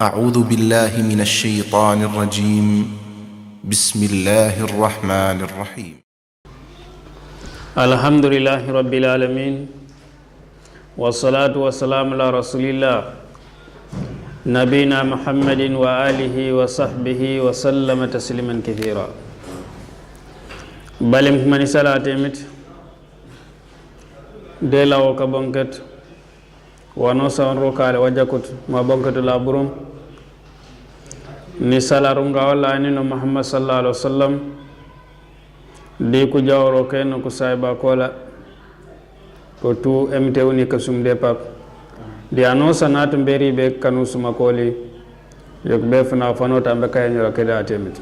أعوذ بالله من الشيطان الرجيم بسم الله الرحمن الرحيم الحمد لله رب العالمين والصلاة والسلام على رسول الله نبينا محمد وآله وصحبه وسلم تسليما كثيرا بلم من صلاة مت دلا وكبنكت ونوسا روكال وجاكت ما بنكت لابروم ni salarunga walla anino muhammad sallallahu alaihi wasallam di ku jawro ken ku sayba kola ko tu emte woni ka sumde pap di ano sanat mberi be kanu suma koli yok be fana fanota be kay nyoro keda temit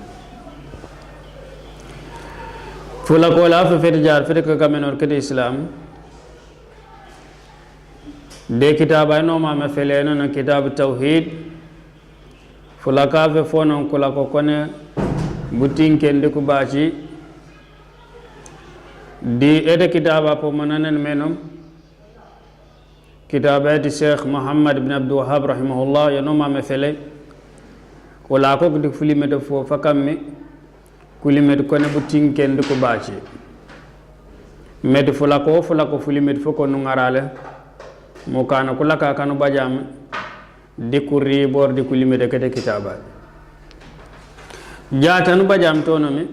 fula kola fa fet jar fet ka kamenor kede islam de kitaba no ma me felena na kitab tauhid fulaka fe fonon kula ko kone butin kende ku baci di ede kitaba po mananen menom kitaba di Sheikh Muhammad ibn Abdul Wahhab rahimahullah ya no ma me fele wala ko di fulimete fo fakamme kulimete kone butin kende ku baci med fulako fulimete fo ko no ngarale mo kana kula ka kanu bajam dikuri bor di kulimete kete kitaba jatanu bajam tono mi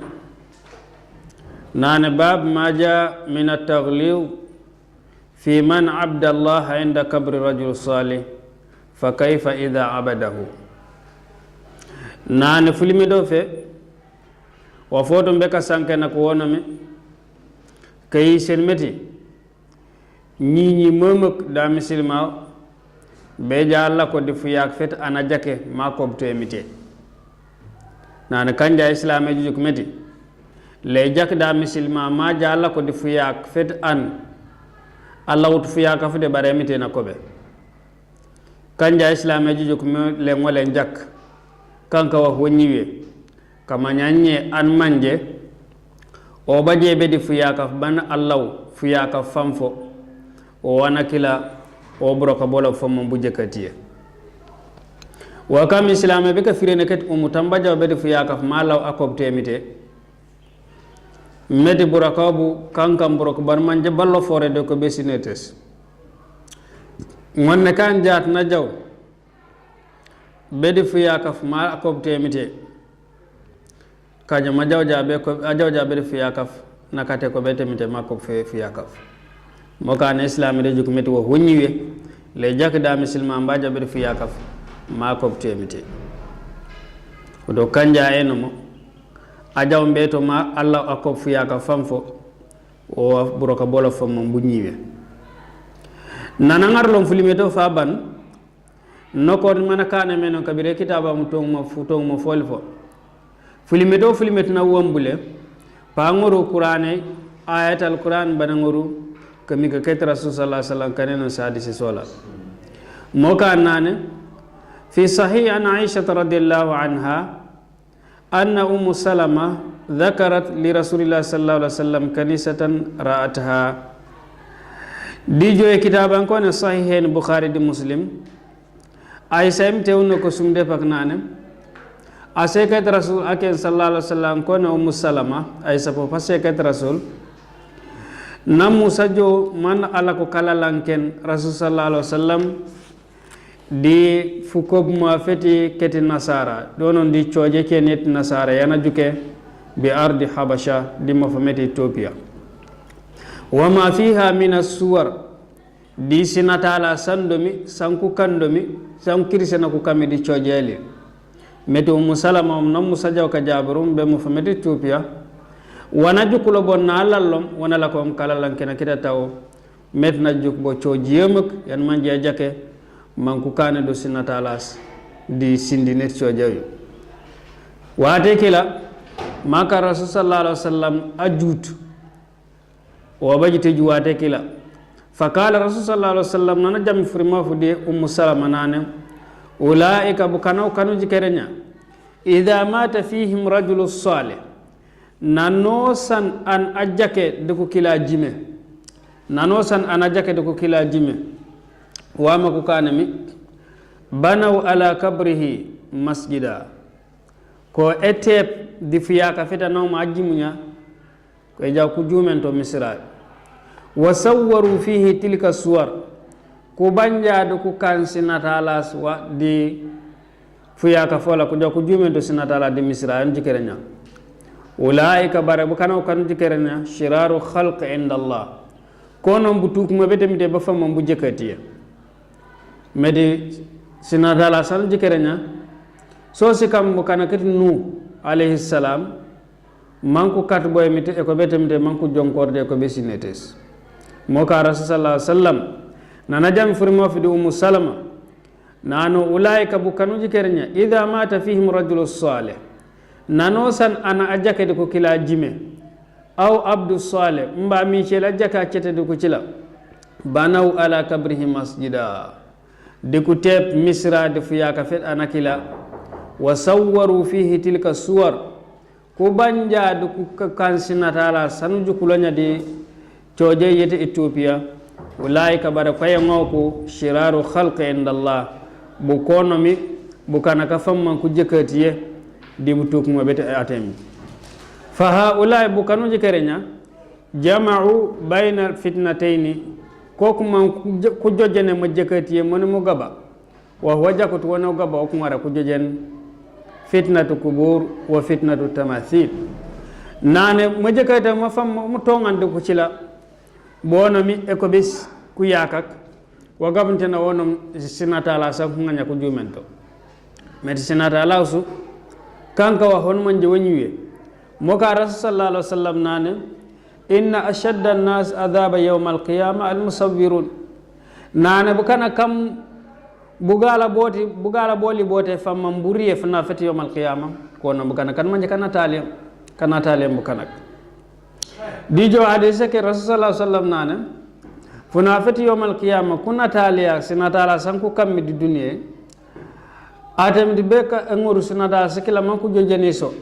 nane bab ma ja min at-taghlib fi man abda Allah inda qabri rajul salih fa kayfa idha abadahu nane fulimi do fe wa foto mbeka sanke na ko wono mi kay sen meti ñi momak da musulma be jalla ko defu yak fet ana jake ma ko to emite nana kanja islam e juk meti le jak da muslima ma jalla ko defu yak fet an allah wut fu yak fu de bare emite na ko be kanja islam e juk le ngole jak kanka wa woniwe kama nyanye an manje o baje be defu yak ban allah fu yak famfo o wana kila o broka bola fommo bujje katiye wa kam islam be ka firene kat umutamba jaw be fu yakaf malaw akobte emite medi burakabu kankam brok bar manje ballo fore de ko besinetes wonne kan jaat na jaw be fu yakaf ma akobte emite kaja ma jaw jabe ko jaw jabe fu yakaf nakate ko be temite makko fu yakaf mo kan islam de juk metti wo wonniwe le jak da musulman baja be fi yakaf ma ko temite do kanja eno mo ajaw mbeto ma allah akop fi yakaf famfo o buroka bolo fam mo bunniwe nanangar lon fulimeto fa ban noko mana kana menon kabire kitaba mu tong mo futong mo folfo fulimeto na wombule pa ngoro qur'ane ayatul qur'an banangoro kami ka ket rasul sallallahu alaihi wasallam kaneno sadisi sola moka nane fi sahih an aisha radhiyallahu anha anna salama dhakarat li rasulillah sallallahu alaihi wasallam kanisatan ra'atha dijo e kitaban ko ne sahihen bukhari di muslim aisha imtewno ko sumde pak nane ase ket rasul aken sallallahu alaihi wasallam ko ne salama aisha po passe ket rasul namu sajo man ala ko kala lanken rasul sallallahu alaihi wasallam di fukob ma feti keti nasara donon di choje kenet nasara yana juke bi ardi habasha di mafameti ethiopia wama fiha min as-suwar di sinatala sandomi sanku kandomi sankirisena ko kami di chojeli meto musalama namu sajo ka jabrum be mafameti ethiopia wana jukulo bon na lallom wana la ko kala lankena kita taw metna juk bo chojiyemak yan manje jake manku kane do sinatalas di sindinet chojawi wate kila maka rasul sallallahu alaihi wasallam ajut wa bajite juwate kila fakala rasul sallallahu alaihi wasallam nana jam firma fude salama nane ulaika bukano kanu jikerenya idha mata fihim rajulus salih nanosan an ajake de ko kila jime nanosan an ajake de ko kila jime wama ko kanami banaw ala kabrihi masjida ko etep di fiyaka feta nawma ajjimuña ko e jaw ko juumen to misiraɓe wa sawwaru fihi tilka suwar ko banjade ko kan sinatala wa di fiyaka fola ko jaw ko juumen to sinatala di misira en jikere ña ulaika bare bu kanaw kan jikere ña shiraru khalq inda allah kono mbu tukuma betemite ba fama mbu jekatiya medi sinatala san jikere ña so si kam mo kana kati nu alayhi salam manku kat boy mite e ko betemite manku jonkorde ko besinetes mo ka rasul sallallahu alaihi wasallam nana jam furmo fi ummu salama nano ulaika bu kanu jikernya idha mata fihim rajul salih nano san ana ajake de ko kila jime aw abdu salih mba mi cela jaka cete de ko cila banaw ala kabrihi masjida de ko tep misra de fuya ka fet anakila wa sawwaru fihi tilka suwar ko banja de ko kansinatala sanuju kulonya de toje yete ethiopia ulaika bara koye ngoko shiraru khalqi indallah bu konomi bu kana ka famman ku jekatiye di bu tukuma bete atemi fa haula bu kanu jekerenya jama'u bayna fitnatayn koku man ku jojene ma jekatiye mon mo gaba wa wajakut wono gaba ku ngara ku jojen fitnatu kubur wa fitnatu tamathil nane ma jekata ma fam mu tongande ku cila bonomi e ko bis ku yakak wa gabantena wonom sinatala sa ku nganya ku jumento med sinatala su kanka wa hon manje wonyiwe mo ka rasul sallallahu alaihi wasallam nane inna ashadda an-nas adhaba yawm al-qiyamah al-musawwirun nane bukana kam bugala boli bote famma mburiye fana fati yawm al-qiyamah ko no bukana kan manje kana taliam bukana dijo hadise ke rasul sallallahu alaihi wasallam nane funa fati yawmal qiyamah kuna taliya sinatala sanku kammi di duniye atem di beka nguru sinatala sikila manku jojeni so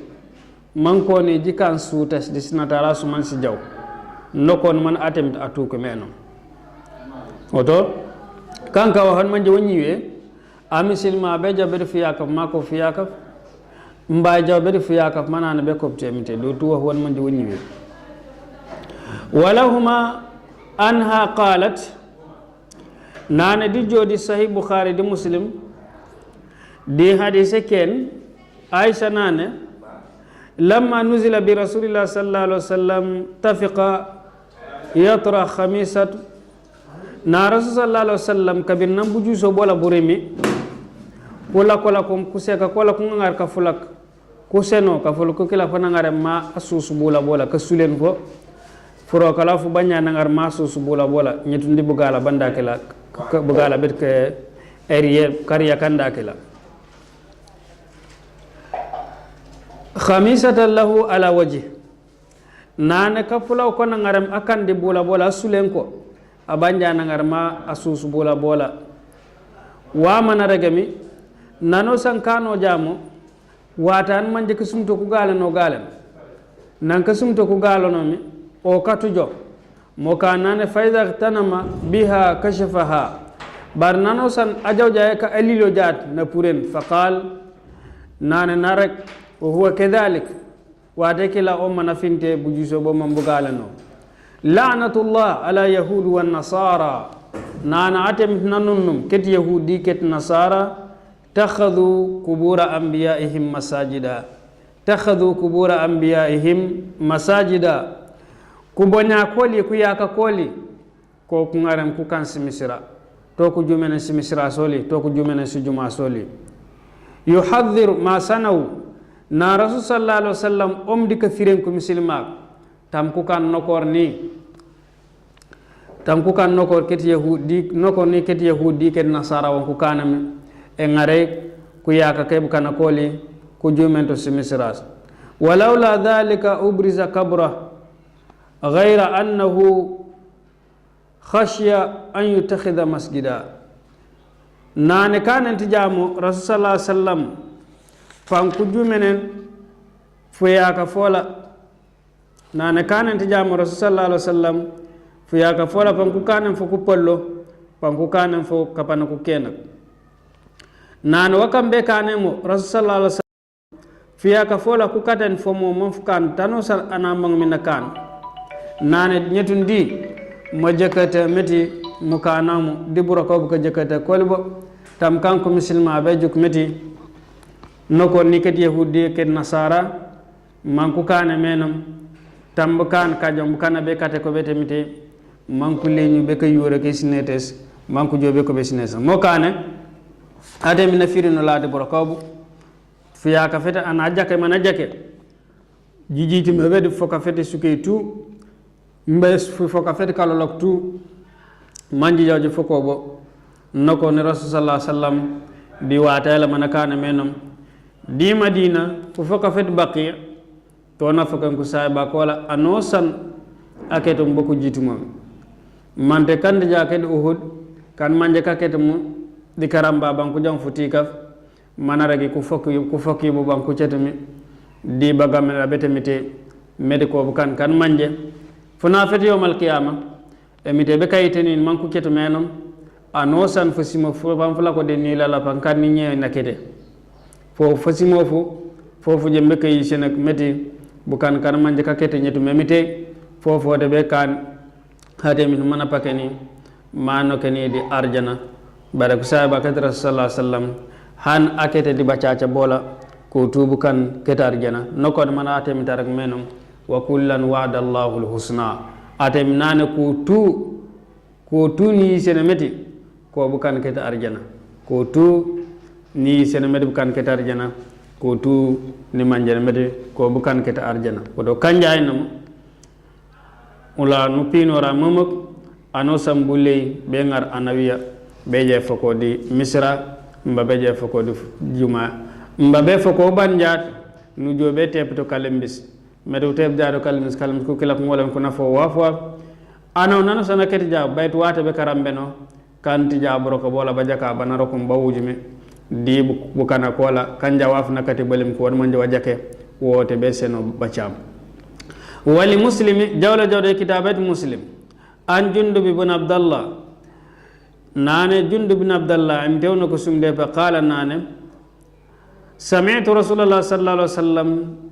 manko ni jikan sutas di sinatala su man si jaw nokon man atem atu ko meno oto kanka wa hon manje wonyiwe amisilma be jabe fiyaka mako fiyaka mba jabe fiyaka manana be ko temite do tuwa won manje wonyiwe walahuma anha qalat nane di jodi sahih bukhari di muslim di hadise ken aisha nane lamma nuzila bi rasulillah sallallahu alaihi wasallam tafiqa yatra khamisat na rasul sallallahu alaihi wasallam kabir nam buju so bola buremi kola kom kuseka kola ko ngar ka fulak kuseno ka fulko kila fana ngare ma asusu bola ka sulen fo furo kala fu banya nangar masu subula bola nyitundi bugala banda kala bugala bet ke eriye kariya kanda kala khamisatan lahu ala wajhi nane kapula ko nangaram akan di bola sulenko abanja nangar ma asusu bola wa mana regami nano sankano jamo watan manje kusumto ku galano galen nan kusumto ku galano mi o katujo mo kanane faida tanama biha kashafaha barnano san ajawja ka alilo jat na puren faqal nane narek wa huwa kadhalik wa dakila umma nafinte bujuso bo man bugalano la'natullah ala yahud wan nasara nana atem nanunum ket yahudi ket nasara takhadhu qubura anbiya'ihim masajida kubonya koli ku yaka koli ko ku ngaram ku kan simisira to ku jumena simisira soli to ku jumena sujuma soli yuhadhdhir ma sanaw na rasul sallallahu alaihi wasallam di ka firen ku muslima tam ku kan nokor ket yahudi nokor ni ket yahudi ket nasara won ku kanam e ngare ku yaka kay bu kana koli ku jumento simisira walaula dhalika ubriza kabra غير أنه خشي أن يتخذ مسجدا نان كان انتجامو رسول صلى الله عليه وسلم فانكجو منن فياك فولا نان كان انتجامو رسول صلى الله عليه وسلم فياك فولا فانكو كان فكو بلو فانكو كان فو كپانكو كينك nan wakam be kanemo rasul sallallahu alaihi wasallam fiya ka fola ku katan fomo mafkan tano sal anamang minakan nane nyetundi mo jakata meti mukanamu dibura ko ko jakata kolbo tam kanko muslima be juk meti noko niket yahudi ken nasara manku kane menam tamb kan kajom kana be kate ko bete mite manku leñu be ko yore ke sinetes manku jobe ko be sinesa mo kane ade mina firino laade borokobu fiya ka fete ana jake mana jake jijiti me wede foka fete sukay tu mbes fu foka fete kala lok tu manji jawje fokobo noko ni rasul sallallahu alaihi wasallam di watela mana kana menam di madina fu foka fete baqiya to na fokan ku say ba kola anosan aketo mboko jituma mante kan jake de uhud kan manje kaketo mu di karamba banku jang futi kaf manaragi ku fokki bu banku cetami di bagamela betemite mediko bukan kan manje funa fete yawmal qiyama e mite be kayiteni manku cetu menom anosan fosimo fo bam fula ko de ni la pan kan ni nye nakete fo fosimo fofu je be kay senak meti bukan kan manje kakete nyetu memite fofo de be kan hade min mana pakeni mano keni di arjana bare ko sahaba kat rasulullah sallam han akete di bacaca bola ko tubu kan ketar jana nokon mana atem tarak menom wa kullan wa'ada Allahu al-husna atem nane ko tu ni sene meti ko bukan ketar arjana ko tu ni sene meti bukan ketar arjana ko tu ni manjana meti ko bukan ketar arjana ko do kanjay nam ula nu pinora momok ano sambuley be ngar anawiya beje foko di misra mba beje foko di juma mba be foko banjat nu jobe tepto kalembis medo tep jaado kalembis ku kilap ngolam ko nafo wafwa ano nano sana keti ja bayt wata be karambeno kanti ja broko bola bajaka banaro ko bawujime di bukana kola kanja wafna kati balim ko won manje wajake wote be seno bacam wali muslimi jawla jawde kitabat muslim an jundub ibn abdallah nane jundub ibn abdallah am tewno ko sumde fa qala nane sami'tu rasulullah sallallahu alaihi wasallam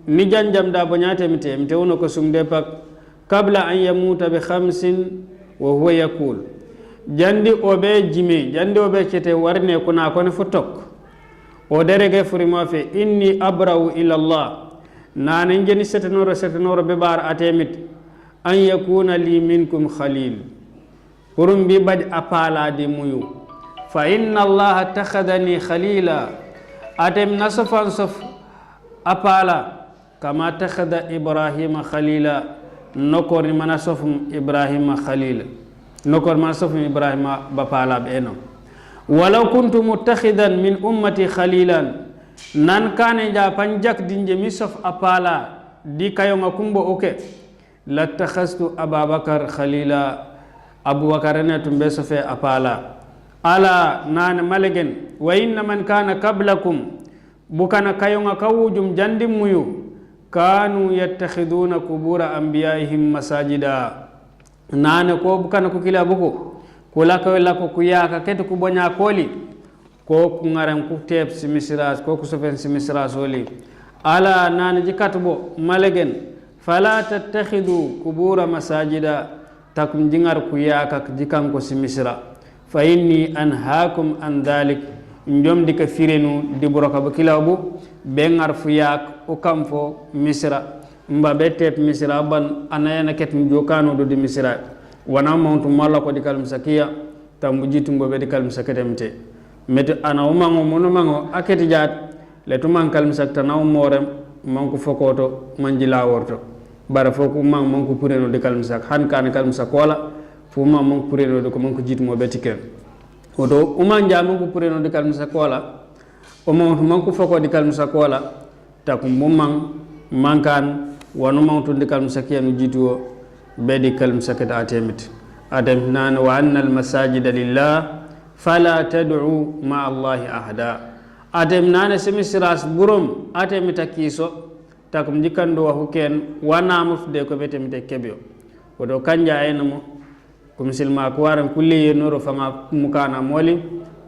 ni janjam da bo nyate mite am tewno ko sumde fa qabla an yamuta bi khamsin wa huwa yaqul jandi obe jime jandi obe cete warne kuna ko ne futok o derege furima fe inni abra'u ila allah nane ngeni setenoro be bar atemit an yakuna li minkum khalil kurum bi bad apala di muyu fa inna allaha takhadani khalila atem nasafan saf apala kama takhada ibrahima khalila nokor ni manasaf ibrahima khalila nokor manasaf ibrahima bapala beno walau kuntu muttakhidan min ummati khalilan nan kane ja panjak dinje misaf apala di kayo ngakumbo oke latakhastu ababakar khalila abubakar ne tumbe sofe apala ala nan malegen wa inna man kana qablakum bukana kayonga kawujum jandim muyu kanu yattakhiduna kubura anbiyaihim masajida nan ko bukana ko kila buko kula ko la ko kuyaka keto ko bonya koli ko ku ngaram ku teb simisras ko ku sofen simisras oli ala nan jikatbo malegen fala tattakhidhu kubura masajida takum jingar kuyaka jikan ko simisra fa inni anhaakum an dhalik njom dika firenu di buraka bakilabu bengar fuyak o kamfo misra mba betep misra ban anayana ket jokano do di misra wana montu malla ko dikal misakiya tambujitu mbo dikal misakatemte met ana umango monumango aketi jat le tuman kal misakta naw morem manko fokoto manjila worto bara foku manko pureno dikal misak han kan kal misakola fu manko pureno de ko manko jitu mo betiken oto umanja manko pureno dikal misakola o manko foko dikal misakola takum mankan wanu manto dikal misakiya no jitu be dikal misakata atemit adam nan wa annal masajida lillah fala tad'u ma allahi ahada atem nane semisiras burum atem takiso takum jikando wa huken wana mufde ko betem de kebyo odo kanja enamo ko muslima ko waran kulli noro fama mukana moli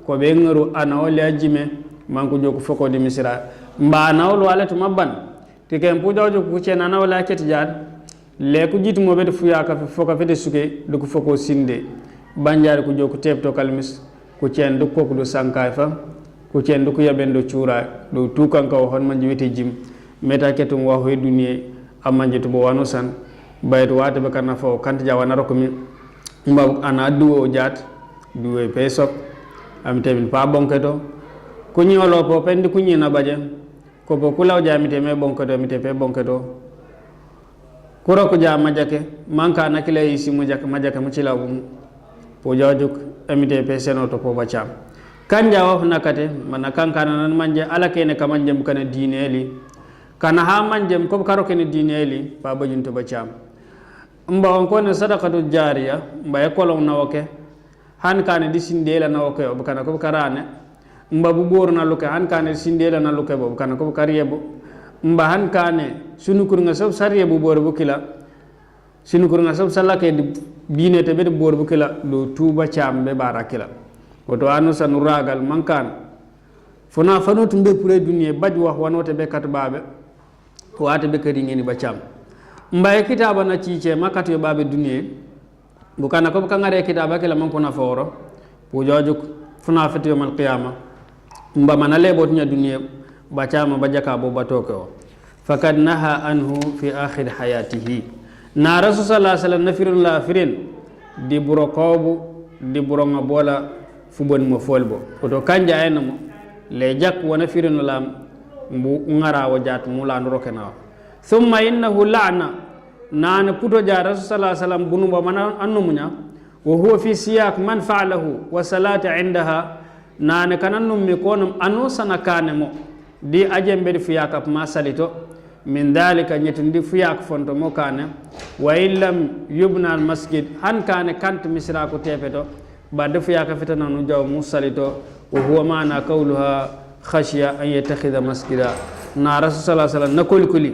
ko be ngoro ana wali ajime manku joku foko di misira mba nawlo ala to mabban ti ken pujojo ku cena na wala keti jad le ku jitu mo be fuya ka foka fete suke du ku foko sinde banjaare ku joku tepto kalmis ku cen du ko du sankay fa ku cen du ku yabendo ciura do tukan ka hon man jiwete jim meta ketum wa hoy duniye amanje to bo wano san bayto wate be kana fo kanta jawana rokomi mba ana duwo jat duwe pesop am temin pa bonketo ku ñolo po pendi ku ñina baje ko bo kulaw jamite me bonketo mi te pe bonketo kuro ko jama jake manka nakile isi mu jake majake mu cilaw po jawjuk amite pe senoto po bacam kanja wa nakate mana kankana nan manje ala kene kamanjem kana dineli kana ha manjem ko karo kene dineli pa bajunto bacam mba on ko ne sadaqatu jariya mba e kolon nawoke han kane di sindela nawoke o kana ko karane mba bu borna luke han kane sindela na luke bo kana ko kariyebo mba han kane sunukur nga sab sariye bu bor bu kila sunukur nga sab salake di bine te be bor bu kila do tuba chambe barakila woto anu sanu ragal mankan fona fanotu mbe pure duniye baj wax wanote be kat babe waate be kadi ngeni ba cham mbaye kitaba na cice makati yo babe duniye bukana ko kangare kitaba kala man ko na foro po jojuk funa fati yawmal qiyamah mba manale bot nya duniye ba chama ba jaka bo batoko fakad naha anhu fi akhir hayatihi na rasul sallallahu alaihi wasallam nafirun la firin di burokobu di buronga bola fubon mo folbo oto kanja enamo le jak wona firin lam mbu ngara wajat mulan rokena thumma innahu la'na nana puto ja rasul sallallahu alaihi wasallam bunu ba mana annumunya wa huwa fi siyaq man fa'alahu wa salati indaha nana kanannum mi konum anu sana kanemo di ajembe fiya kap ma salito min dalika nyetindi fiya ko fonto mo kane wa illam yubna al masjid han kane kant misra ko tepeto ba de fiya ka fitana no jaw musalito wa huwa maana qawluha khashiya an yattakhidha masjida na rasul sallallahu alaihi wasallam nakul kuli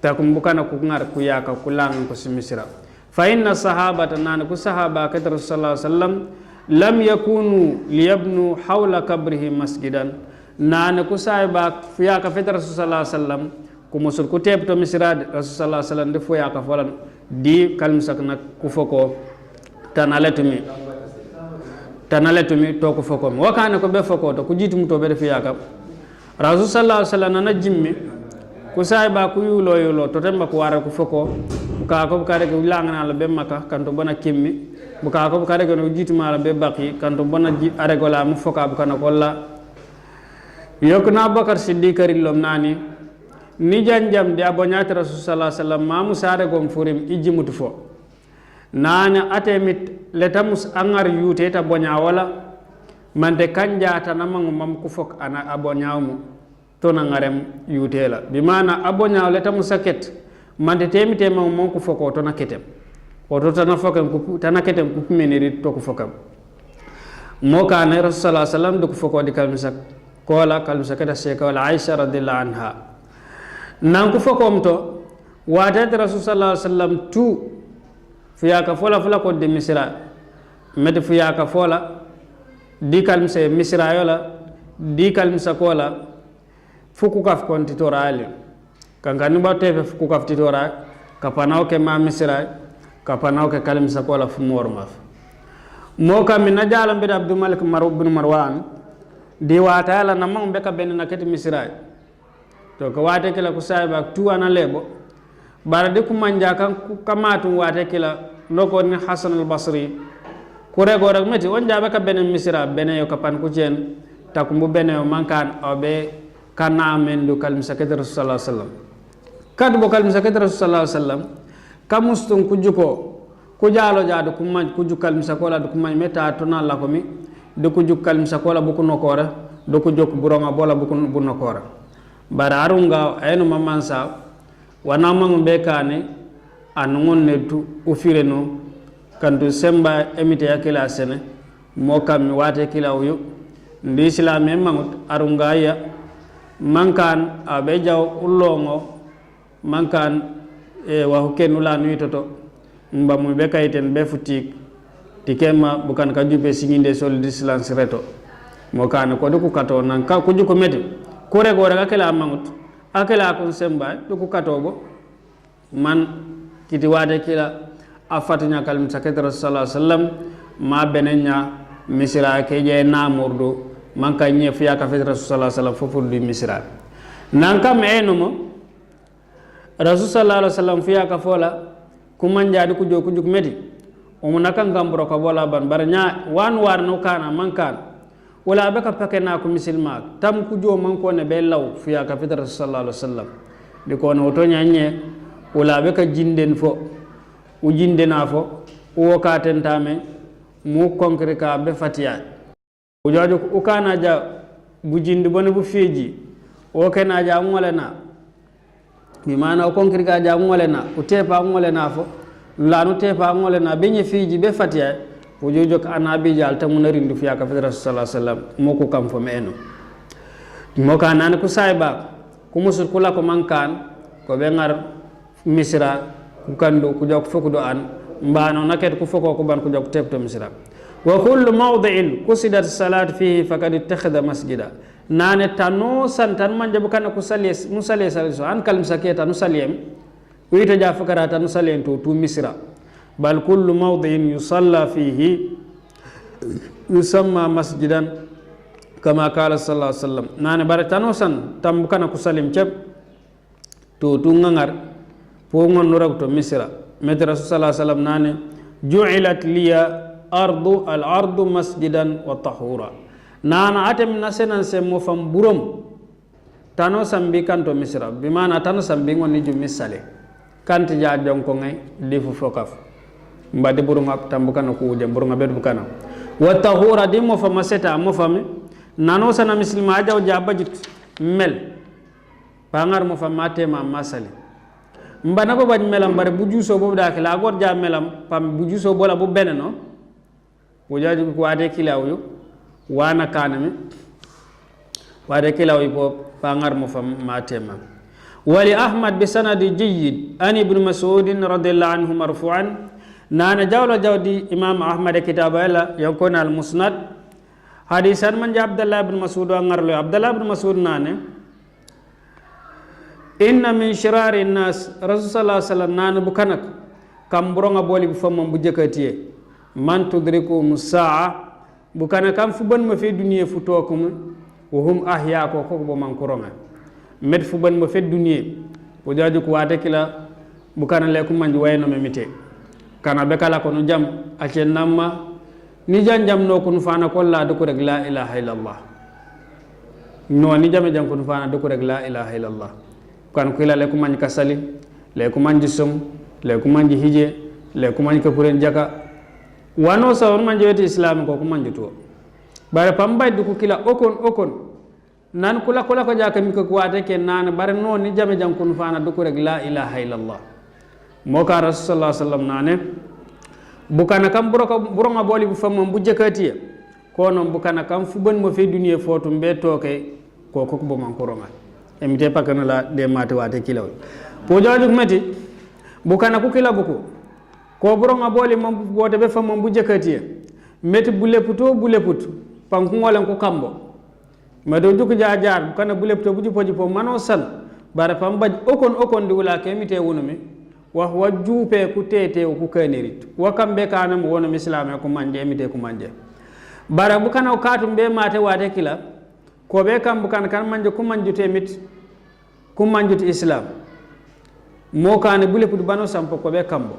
takum bukana ku ngar ku yaka ku lang ko misra fa inna sahabata nan ku sahaba ka rasul sallallahu alaihi wasallam lam yakunu liyabnu hawla qabrihi masjidan nana ku sayba fiya ka fet rasul sallallahu alaihi wasallam ku musul ku tebto misrad rasul sallallahu alaihi wasallam de foya ka falan di kalm sak nak ku foko tanaletumi to ku foko wakana ko be foko to ku jitum to be fiya ka rasul sallallahu alaihi wasallam na jimmi ku sayba ku yulo to temba ku wara ku foko ka ko kare ko langana la be maka kanto bona kimmi buka ko kare ko jituma la be baqi kanto bona are ko la mu foka bu kana ko la yokna bakar siddiq rilom nani ni janjam de abonyat rasul sallallahu alaihi wasallam ma musare gom furim ijimutu fo nana atemit letamus angar yute ta bonya wala mande kanja ta namang mam ku fok ana abonyawmu to na ngarem yutela bi mana abonyaw letamus saket mande temite mam ku foko to na ketem oto tana fokam ku tana ketem ku meneri to ku fokam mo kana rasul sallallahu alaihi wasallam du ku foko di kalmisak kola kalmisak da sheka wala aisha radhiyallahu anha nan ku fokom to wata rasul sallallahu alaihi wasallam tu fiya ka fola ko de misra med fiya ka fola di kalmse misra yola di kalmsa kola fuku kaf konti torale kankani ba tefe fuku kaf titora kapanaw ke ma misra kapanaw ke kalmsa kola fu mormaf mo kam min najala be abdul malik bin marwan di wata la namang be ka ben nakati misra to ko wate kila ku sayba tuwana lebo bara de ku manja kan ku kamatu wate kila loko ni hasan al basri ku rego rek meti on jabe ka ben misra ben yo kapan ku jen takumbu ben yo mankan obe kana men du kalm sakat rasulullah sallallahu alaihi wasallam kad bo kalm sakat rasulullah sallallahu alaihi wasallam kamustun ku juko ku jalo jaadu ku man ku jukal misakola du ku man meta to na la ko mi du ku jukal misakola bu ku nokora du ku jok buronga bola bu ku bu nokora bara arunga ayno mamansa wana mangu bekane anungon ne tu ufireno kandu semba emite yakila sene mo kam mi wate kila uyu ndi islam mangut arunga ya mankan abejaw ulongo mankan wa hokenu la nuitoto mba mu be kayiten be futik tikema bukan ka jube singinde sol distance reto mo kana ko duku kato nan ka ku juko meti kore gore akela mangut akela kun semba duku kato bo man kiti wade kila afatinya kalim saket rasulullah sallam ma benenya misira ke je na murdu man ka nye fiya ka fit rasulullah sallam fofu di misira nan kam enumo rasulullah sallam fiya ka fola kuman jadi ku juk meti o munaka ngambro ko bola ban barnya wan war no kana man kan wala baka pakena ko misilma tam ku jo man ko ne be law fiya ka fit rasulullah sallam di ko no to nyanye wala baka jinden fo u jindena fo o ka tentame mu konkre ka be fatiya o jojo o kana ja bu jindi bone bu feji o kana ja ngolena bi mana o konkre ka ja ngolena o tepa ngolena fo lanu tepa ngolena be nye feji be fatiya o jojo ka anabi jal tamuna rindu fiya ka fedra sallallahu alaihi wasallam moko kam fo meno mo kana ku sayba ku musul kula ko mankan ko be ngar misra ku kando ku jok foko do an mbano naket ku foko ko ban ku jok tepto misra wa kullu mawdi'in qusidat salat fihi faqad ittakhadha masjida nane tano santan manje bukana ku salis musalli salisu an kalim saketa nusalliyem wita ja fakarata nusallien to misra bal kullu mawdi'in yusalla fihi yusamma masjidan kama qala sallallahu alaihi wasallam nane bare tano san tam bukana ku salim ceb to ngangar po ngon nuragto misra met rasul sallallahu alaihi wasallam nane ju'ilat liya al-ardu masjidan wa tahura nana atem nasenan se mo fam burom tano sambi kanto misra bimana tano sambi ngoni ju misale kanti ja jonko ngay lifu fokaf mbade burunga tambukana ko wuje burunga bed bukana wa tahura di mo fam seta mo fam nano sana muslima jaw jabajit mel pangar mo fam matema masale mbana ko baj melam bare bu juso bobu da kala gor ja melam pam bu juso bola bu beneno wo jaji ko ade kilaw wana kanami wade kilaw po pangar mo fam matema wali ahmad bi sanadi jayyid an ibn mas'ud radhiyallahu anhu marfu'an nana jawla jawdi imam ahmad kitaba la yakuna al musnad hadisan man abdullah ibn mas'ud ngarlo abdullah ibn mas'ud nane inna min shirari nas rasul sallallahu alaihi wasallam nana bukanak kam buronga boli bu famam bu jekatiye man tudriku musaa bukana kam fu ban ma fe duniye fu tokum wa hum ahya ko bo man koronga med fu ban ma fe duniye o jaaju ko wata kila bukana le ko manji wayno me mite kana be kala ko no jam acen namma ni janjam no ko fana ko la do ko rek la ilaha illallah no ni jam jam ko fana do ko rek la ilaha illallah kan ko la le ko manji kasali le ko manji som le ko manji hije le ko manji ko puren jaka wano sawon manje weti islam ko manje to bare pambay du ko kila okon nan kula ko jaka mi ko wate ke nan bare non ni jame jam kun fana du ko rek la ilaha illallah mo ka rasulullah sallallahu alaihi wasallam nane bukana kam buronga boli bu famam bu jekati ko non bukana kam fu bon mo fe duniya fotu be toke ko bo man koronga emite pakana la de mate wate kilaw po jaju meti bukana ku kila buku ko buronga boli mom bote be famam bu jekati meti buleput panku ngolen ko kambo mado juku jaar kana bulepto bu jipoji po mano san bare pam baj okon di wala ke mite wonumi wa huwa jupe ku tete ku kanirit wa kambe kana mo wono islam ko manje mite ko manje bara bu kana katum be mate wate kila ko be kam bu kan manje ku manjute mit ku manjute islam mo kana buleput bano sampo ko be kambo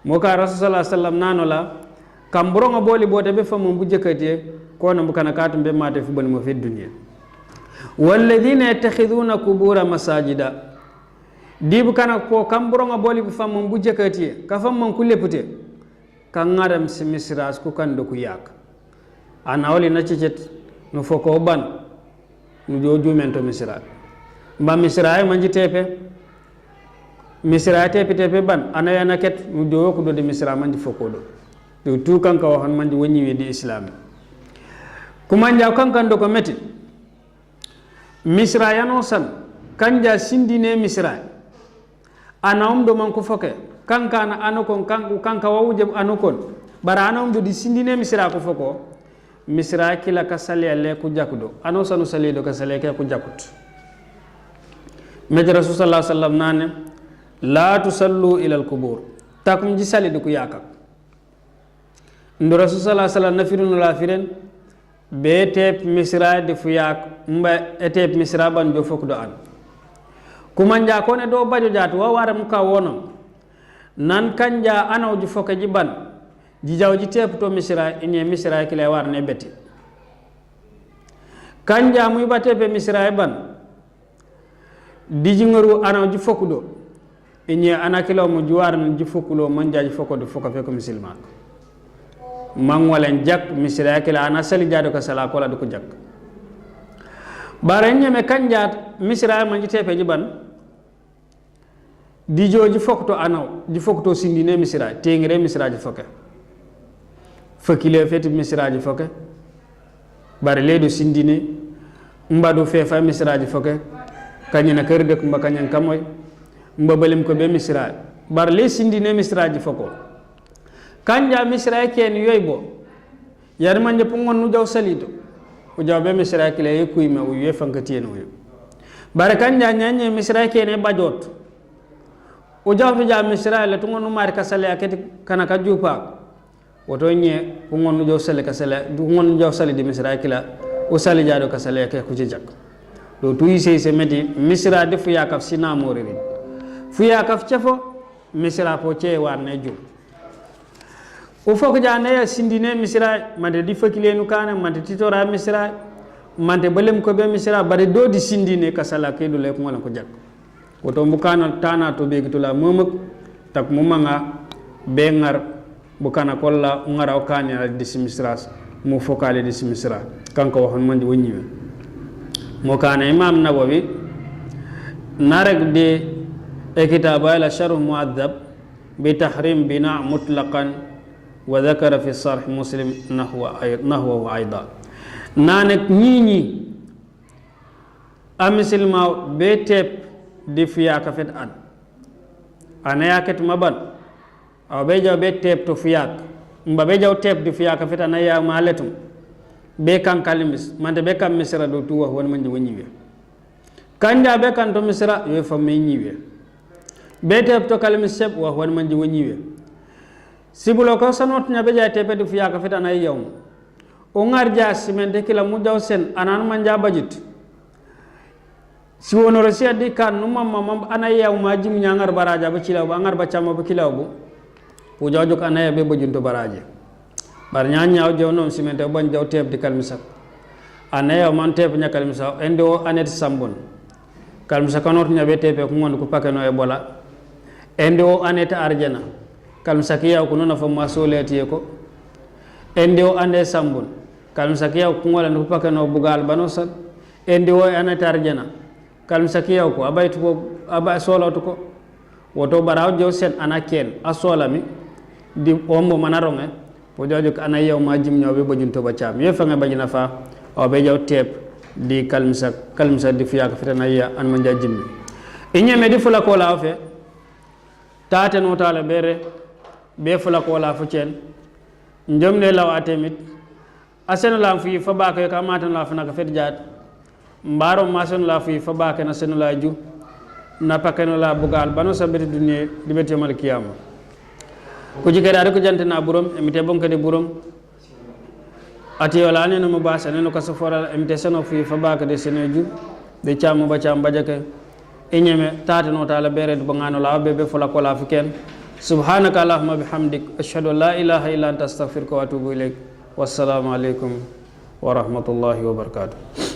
mo ka rasul sallallahu alaihi wasallam nanola kamburonga boli bote be famum bu jekati ko no kana katum be mate fu bani mo fi dunya walladhina yattakhidhuna qubura masajida dibu kana ko kamburonga boli bu famum bu jekati ka famum ku lepute ka ngaram si misras ku kando ku yak ana wali na cicet no foko ban no joju mento misra ba misra manji tepe misra tepe ban ana yana ket no jowo ko do de misra manji foko do tu kanka wa han manji woni wi di islam kuma nja kanka ndo ko meti misra yano san kanja sindine misra ana do man ko foke kanka na anokon kanka wawuje anokon bara ana do di sindine misra ko foko misra kila ka saliya le ku jakudo ano sanu salido ka saliya ke ku jakut medra rasul sallallahu alaihi wasallam nane la tusallu ila al qubur takum ji salido ku yakak ndo rasul sallallahu alaihi wasallam nafirun la firen be tep misra de fu yak mba etep misra ban do fokdo an kuma nja ko ne do bajo jatu wa wara muka wono nan kanja anaw ji foka ji ban ji jawji tep to misra ine misra kile war ne beti kanja muy bate be misra ban di ji ngoru anaw ji fokudo ine anakilo mu juwar ji fokulo man jaji fokodo foka fe ko musulman man walen jak misra kile ana sali jado ka sala ko la du ko jak bare nyeme kanja misra man ji tepe ji ban di joji fokto anaw ji fokto sindine misra tengre misra ji foke fakile feti misra ji foke bare ledo sindine mbado fefa misra ji foke kanyina kerde ko mbakanyan kamoy mbabalim ko be misra bar le sindine misra ji foko kanja misra ken yoybo yar manje pungon nu jaw salido o jawbe misra kile yekuy me o yefankati en o bare kanja nyanye misra ken e bajot o jawto ja misra le tungon nu mari kasale aketi kana ka jupa woto nye pungon nu jaw sale kasale du ngon jaw sale di misra kila o sale jado kasale ke ku jak do tuyi se medi misra de fu yakaf sina moriri fu yakaf chefo misra po che war ne ju o foko jane ya sindine misra mande di fakile nu kana mande titora misra mande balem ko be misra bare do di sindine kasala ke do le ko ngala ko jak woto mbukana tana to be gitula momak tak mumanga be ngar bukana kolla ngara o kanya di misra mo fokale di misra kanko waxon mandi wonyiwe mo kana imam nawawi narek de e kitaba la sharh mu'adhab bi tahrim bina mutlaqan wa dhakara fi sarh muslim nahwa aidan nanek ñi amisilma be tep di fiya ka fet an anaya ket maban aw be jaw be tep to fiyak mba be jaw tep di fiya ka fet anaya maletum be kan kalimis mante be kam misra do tuwa won manje wonyiwe kanja be kan to misra yo fa me nyiwe be tep to kalimis seb wa won manje wonyiwe sibulo ko sanot nya be jay tepe di fiya ka fet anay yaw o ngar ja simente kila mu jaw sen anan manja bajit si wono rosia di kan no mamma anay yaw ma jim nyangar baraja ba cilaw ba ngar ba chama ba kilaw bu o jawjuk anay be bojunto baraje bar nyaaw jaw non simente ban jaw teb di kalmisa anaya man teb nya kalmisa endo anet sambon kalmisa kanot nya be tebe ko ngon ko pakeno e bola endo anet arjana kalmisa kiya ko nona fa masoleti ko endo ande sambon kalmisa kiya ko ngola ko pakeno bugal banosal endo anet arjana kalmisa kiya ko abaytu ko aba soloto ko woto baraw jaw sen anaken asolami di ombo manaronge po jojo ana yaw ma jim ñawbe bajunto ba cham ye fa nga bajina fa o be jaw tep di kalmisa di fiya ka fitana ya an man jajim inye me di fula ko la fe taate no taala bere be fula ko la fu cen njom ne law atemit asen la fi fa ba ka ka matan la fa na ka fet jaat mbaro ma sen la fi fa ba ka na sen la ju na pakeno la bugal bano sabeti dunya di beti mal kiyama ko jigere ko jantena burom emite bonka de burom ati wala ne no basa ne no kaso foral emite seno fi fa baka de seneju de chamu ba cham bajake enyeme tata no taala bere do ngano la bebe fola ko la fiken subhanaka allahumma bihamdik ashhadu an la ilaha illa anta astaghfiruka wa atubu ilaik wassalamu alaikum wa rahmatullahi wa barakatuh